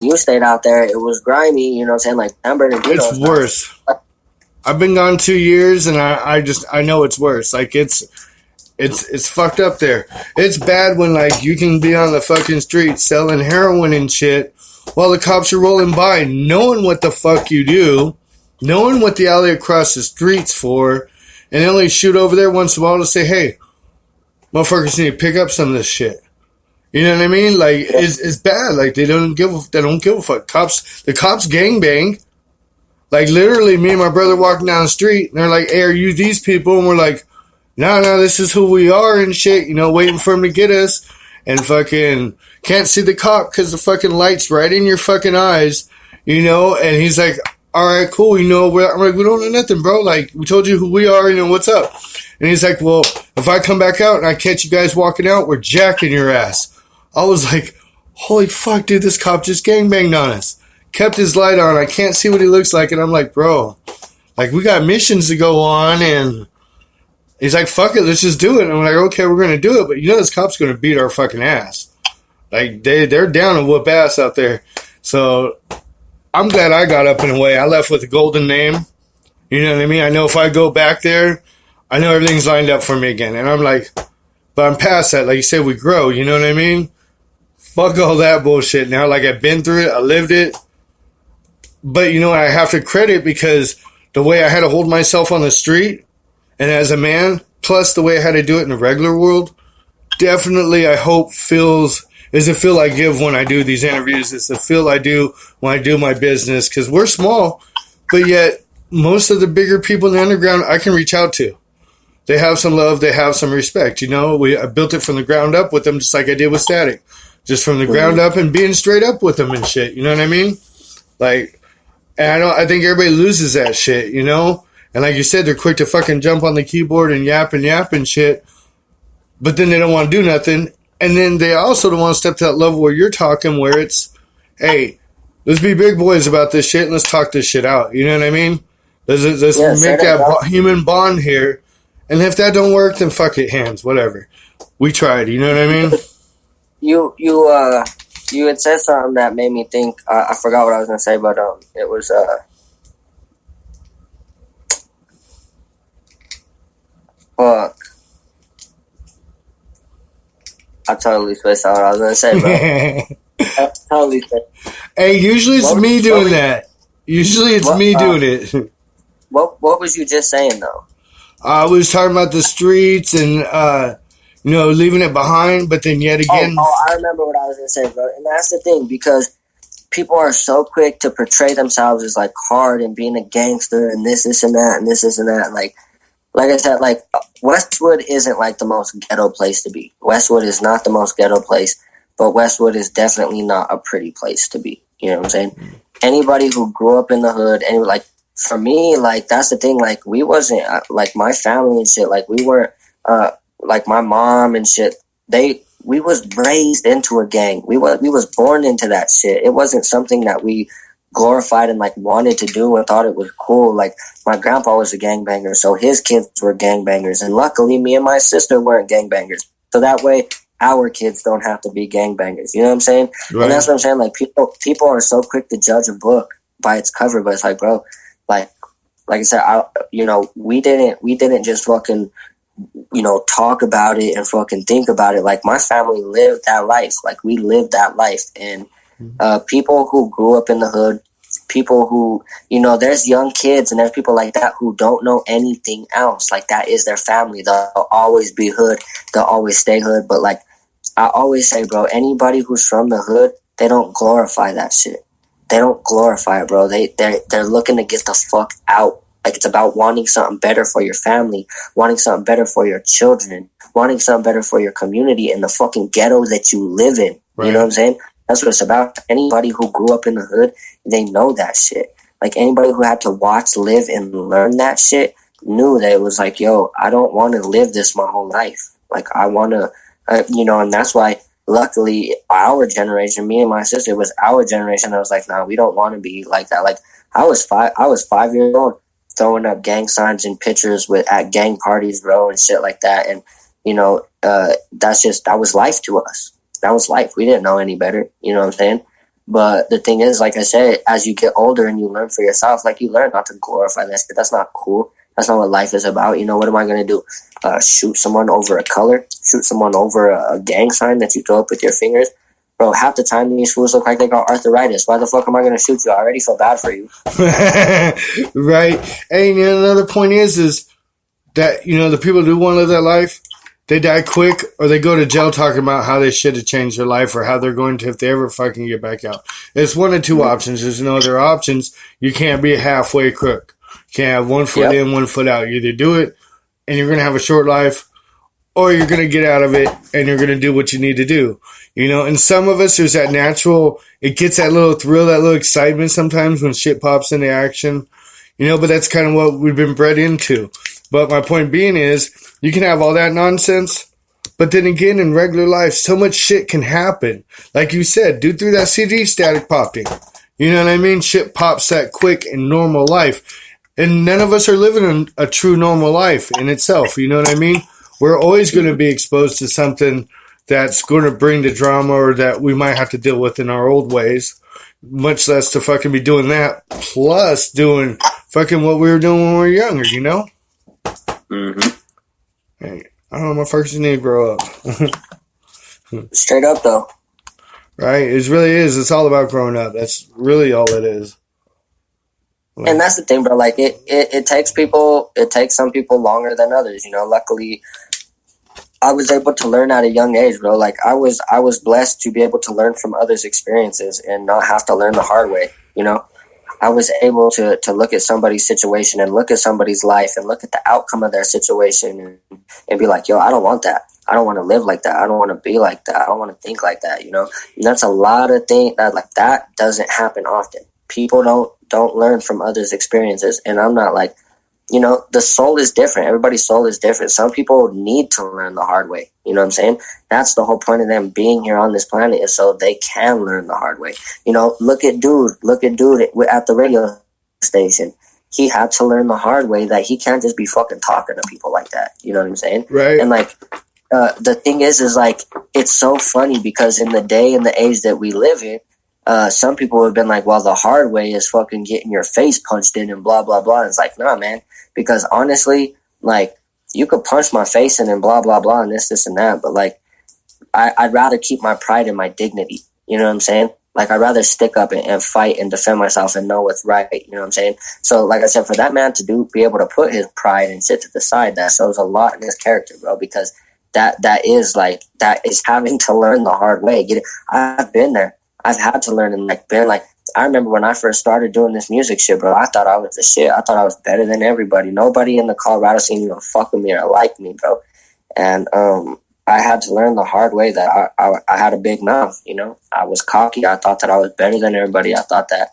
you stayed out there, it was grimy. You know what I'm saying? Like San Bernardino It's is not. worse. I've been gone 2 years, and I know it's worse. Like it's fucked up there. It's bad when like you can be on the fucking street selling heroin and shit while the cops are rolling by, knowing what the fuck you do, knowing what the alley across the street's for, and they only shoot over there once in a while to say, "Hey, motherfuckers need to pick up some of this shit." You know what I mean? Like it's bad. Like they don't give a fuck. The cops gangbang. Like literally, me and my brother walking down the street, and they're like, "Hey, are you these people?" And we're like, "No, this is who we are and shit." You know, waiting for him to get us, and fucking can't see the cop because the fucking light's right in your fucking eyes. You know, and he's like, "All right, cool." You know, I'm like, "We don't know nothing, bro. Like, we told you who we are. You know, what's up?" And he's like, "Well, if I come back out and I catch you guys walking out, we're jacking your ass." I was like, "Holy fuck, dude! This cop just gangbanged on us." Kept his light on. I can't see what he looks like, and I'm like, "Bro, like we got missions to go on." And he's like, "Fuck it, let's just do it." And I'm like, "Okay, we're gonna do it," but you know this cop's gonna beat our fucking ass. Like they're down to whoop ass out there. So I'm glad I got up in a way. I left with a golden name. You know what I mean? I know if I go back there, I know everything's lined up for me again. And I'm like, but I'm past that. Like you said, we grow. You know what I mean? Fuck all that bullshit now. Like I've been through it. I lived it. But you know what? I have to credit because the way I had to hold myself on the street and as a man, plus the way I had to do it in the regular world, definitely I hope is the feel I give when I do these interviews. It's the feel I do when I do my business because we're small, but yet most of the bigger people in the underground I can reach out to. They have some love, they have some respect. You know, I built it from the ground up with them just like I did with Static. Just from the ground up and being straight up with them and shit. You know what I mean? Like, and I think everybody loses that shit, you know? And like you said, they're quick to fucking jump on the keyboard and yap and shit. But then they don't want to do nothing. And then they also don't want to step to that level where you're talking, where it's, hey, let's be big boys about this shit and let's talk this shit out. You know what I mean? Let's make that human bond here. And if that don't work, then fuck it, hands, whatever. We tried, you know what I mean? You had said something that made me think. I forgot what I was gonna say, but it was fuck. I totally switched out what I was gonna say, bro. I totally switched. Hey, usually it's me doing that. Usually it's me doing it. What was you just saying though? I was talking about the streets and you know, leaving it behind, but then yet again. I remember what I was gonna say, bro. And that's the thing, because people are so quick to portray themselves as like hard and being a gangster and this and that and this and that. And like I said, like Westwood isn't like the most ghetto place to be. Westwood is not the most ghetto place, but Westwood is definitely not a pretty place to be. You know what I'm saying? Anybody who grew up in the hood, and like for me, like that's the thing. Like we wasn't like my family and shit. Like we weren't like my mom and shit. We was raised into a gang. We was born into that shit. It wasn't something that we glorified and like wanted to do and thought it was cool. Like my grandpa was a gangbanger, so his kids were gangbangers, and luckily me and my sister weren't gangbangers. So that way our kids don't have to be gangbangers. You know what I'm saying? Right. And that's what I'm saying. Like people are so quick to judge a book by its cover, but it's like, bro, like I said, we didn't just fucking, you know, talk about it and fucking think about it. Like my family lived that life. Like we lived that life. And people who grew up in the hood, people who, you know, there's young kids and there's people like that who don't know anything else. Like that is their family. They'll always be hood. They'll always stay hood. But like I always say, bro, anybody who's from the hood, they don't glorify that shit. They don't glorify it, bro. They're looking to get the fuck out. Like it's about wanting something better for your family, wanting something better for your children, wanting something better for your community and the fucking ghetto that you live in. Right. You know what I'm saying? That's what it's about. Anybody who grew up in the hood, they know that shit. Like anybody who had to watch, live, and learn that shit knew that it was like, yo, I don't want to live this my whole life. Like I want to, you know, and that's why luckily our generation, me and my sister, it was our generation that was like, nah, we don't want to be like that. Like I was 5 years old, throwing up gang signs and pictures at gang parties, bro, and shit like that. And, you know, that was life to us. That was life. We didn't know any better. You know what I'm saying? But the thing is, like I said, as you get older and you learn for yourself, like you learn not to glorify that shit. That's not cool. That's not what life is about. You know, what am I going to do? Shoot someone over a color? Shoot someone over a gang sign that you throw up with your fingers? Bro, half the time these fools look like they got arthritis. Why the fuck am I going to shoot you? I already feel bad for you. Right. And another point is that, the people who want to live that life, they die quick or they go to jail talking about how they should have changed their life or how they're going to if they ever fucking get back out. It's one of two options. There's no other options. You can't be a halfway crook. You can't have 1 foot in, 1 foot out. You either do it and you're going to have a short life, or you're going to get out of it and you're going to do what you need to do. And some of us, there's that natural, it gets that little thrill, that little excitement sometimes when shit pops into action, but that's kind of what we've been bred into. But my point being is, you can have all that nonsense, but then again, in regular life, so much shit can happen. Like you said, dude, through that CD static popping. You know what I mean? Shit pops that quick in normal life. And none of us are living a true normal life in itself. You know what I mean? We're always going to be exposed to something that's going to bring the drama or that we might have to deal with in our old ways. Much less to fucking be doing that, plus doing fucking what we were doing when we were younger, Mm-hmm. Hey, I don't know, motherfuckers need to grow up. Straight up, though. Right? It really is. It's all about growing up. That's really all it is. And that's the thing, bro. Like, it takes some people longer than others, Luckily, I was able to learn at a young age, bro. Like, I was blessed to be able to learn from others' experiences and not have to learn the hard way, I was able to look at somebody's situation and look at somebody's life and look at the outcome of their situation and be like, yo, I don't want that. I don't want to live like that. I don't want to be like that. I don't want to think like that, And that's a lot of things that doesn't happen often. People don't learn from others' experiences. And I'm not like, the soul is different. Everybody's soul is different. Some people need to learn the hard way. You know what I'm saying? That's the whole point of them being here on this planet, is so they can learn the hard way. Look at dude at the radio station. He had to learn the hard way that he can't just be fucking talking to people like that. You know what I'm saying? Right. And the thing is like, it's so funny because in the day and the age that we live in, some people have been like, well, the hard way is fucking getting your face punched in and blah, blah, blah. And it's like, nah, man. Because honestly, like, you could punch my face in and blah, blah, blah, and this, and that. But, like, I'd rather keep my pride and my dignity. You know what I'm saying? Like, I'd rather stick up and fight and defend myself and know what's right. You know what I'm saying? So, like I said, for that man to be able to put his pride and sit to the side, that shows a lot in his character, bro, because that is having to learn the hard way. I've been there. I've had to learn and I remember when I first started doing this music shit, bro, I thought I was the shit. I thought I was better than everybody. Nobody in the Colorado scene even fuck with me or like me, bro. And I had to learn the hard way that I had a big mouth, I was cocky. I thought that I was better than everybody. I thought that.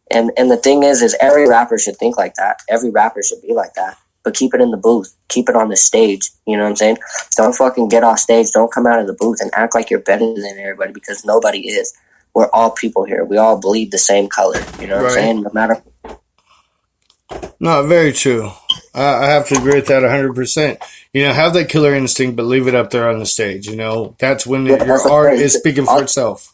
And the thing is every rapper should think like that. Every rapper should be like that. But keep it in the booth. Keep it on the stage. You know what I'm saying? Don't fucking get off stage. Don't come out of the booth and act like you're better than everybody, because nobody is. We're all people here. We all bleed the same color. You know what I'm saying? No matter. No, very true. I have to agree with that 100%. Have that killer instinct, but leave it up there on the stage. That's when your art is speaking for itself.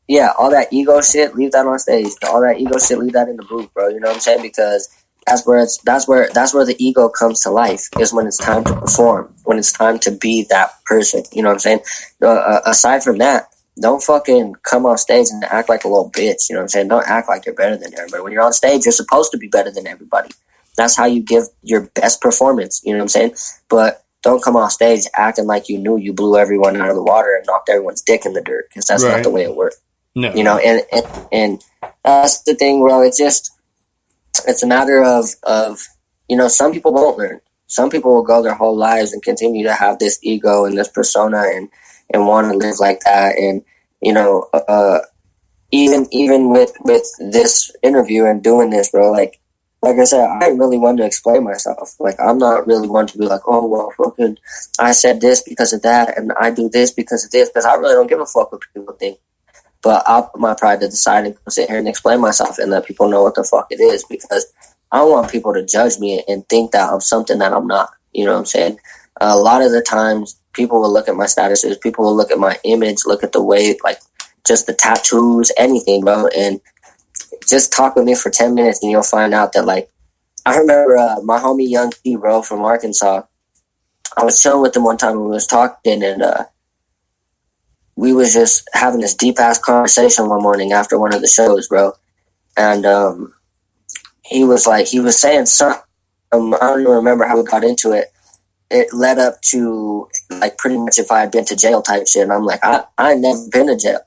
Yeah, all that ego shit, leave that on stage. All that ego shit, leave that in the booth, bro. You know what I'm saying? Because that's where the ego comes to life, is when it's time to perform, when it's time to be that person. You know what I'm saying? Aside from that, don't fucking come on stage and act like a little bitch. You know what I'm saying? Don't act like you're better than everybody. When you're on stage, you're supposed to be better than everybody. That's how you give your best performance. You know what I'm saying? But don't come on stage acting like you knew you blew everyone out of the water and knocked everyone's dick in the dirt, because that's not the way it works. No. And that's the thing, bro. It's a matter of some people won't learn. Some people will go their whole lives and continue to have this ego and this persona and want to live like that. And, even with this interview and doing this, bro, like I said, I really want to explain myself. Like, I'm not really one to be like, oh, well, fucking, I said this because of that, and I do this because of this, because I really don't give a fuck what people think. But I'll put my pride to the side and sit here and explain myself and let people know what the fuck it is, because I don't want people to judge me and think that I'm something that I'm not. You know what I'm saying? A lot of the times, people will look at my statuses, people will look at my image, look at the way, like, just the tattoos, anything, bro. And just talk with me for 10 minutes and you'll find out that, like, I remember my homie Young T, bro, from Arkansas. I was chilling with him one time and we was talking, and we was just having this deep-ass conversation one morning after one of the shows, bro. And he was saying something. I don't even remember how we got into it. It led up to, like, pretty much if I had been to jail type shit. And I'm like, I never been to jail.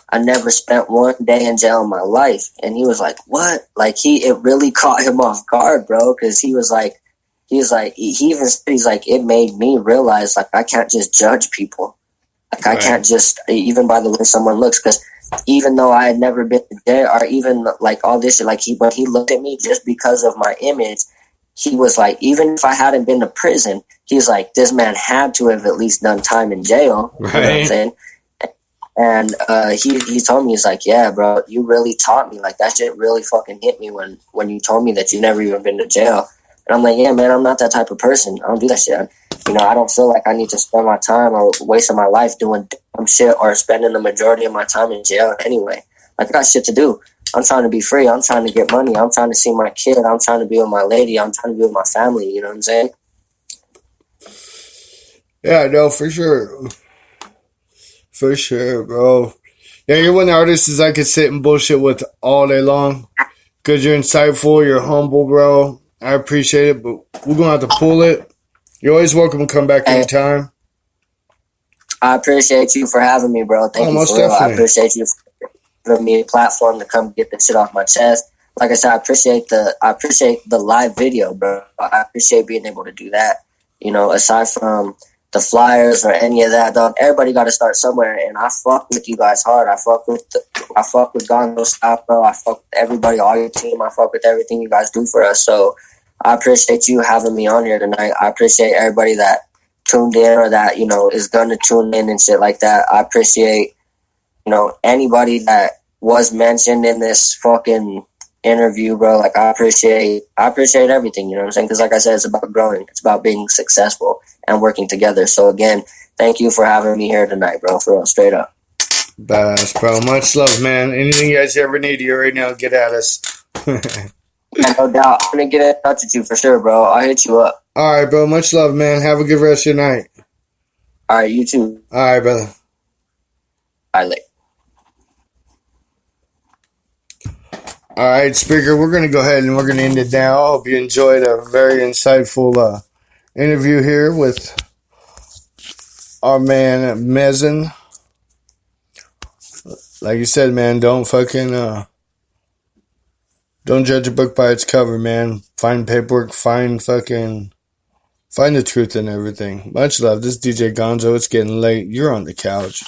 I never spent one day in jail in my life. And he was like, what? Like, it really caught him off guard, bro. Because he even said, he's like, it made me realize, like, I can't just judge people. Like, I can't just, even by the way someone looks, because even though I had never been to jail or even, like, all this shit, like, when he looked at me just because of my image, he was like, even if I hadn't been to prison, he's like, this man had to have at least done time in jail. Right. You know what I'm saying? And he told me, he's like, yeah, bro, you really taught me. Like, that shit really fucking hit me when you told me that you never even been to jail. And I'm like, yeah, man, I'm not that type of person. I don't do that shit. You know, I don't feel like I need to spend my time or wasting my life doing dumb shit or spending the majority of my time in jail anyway. Like, I got shit to do. I'm trying to be free. I'm trying to get money. I'm trying to see my kid. I'm trying to be with my lady. I'm trying to be with my family. You know what I'm saying? Yeah, no, for sure. For sure, bro. Yeah, you're one of the artists I could sit and bullshit with all day long. Because you're insightful, you're humble, bro. I appreciate it, but we're going to have to pull it. You're always welcome to come back anytime. I appreciate you for having me, bro. Thank you for real. I appreciate you for giving me a platform to come get this shit off my chest. Like I said, I appreciate the live video, bro. I appreciate being able to do that. You know, aside from the flyers or any of that, dog, everybody got to start somewhere, and I fuck with you guys hard. I fuck with Gonzo Style, bro. I fuck with everybody, all your team. I fuck with everything you guys do for us. So I appreciate you having me on here tonight. I appreciate everybody that tuned in or that, you know, is gonna tune in and shit like that. I appreciate, you know, anybody that was mentioned in this fucking interview, bro. Like, I appreciate everything, you know what I'm saying? Because like I said, it's about growing. It's about being successful and working together. So again, thank you for having me here tonight, bro. For real, straight up. Badass, bro. Much love, man. Anything you guys ever need, you right now, get at us. Yeah, no doubt. I'm gonna get in touch with you for sure, bro. I'll hit you up. All right, bro. Much love, man. Have a good rest of your night. All right, you too. All right, brother. All right, later. All right, speaker, we're going to go ahead and we're going to end it now. I hope you enjoyed a very insightful interview here with our man, Mezen. Like you said, man, don't judge a book by its cover, man. Find paperwork, find the truth in everything. Much love. This is DJ Gonzo. It's getting late. You're on the couch.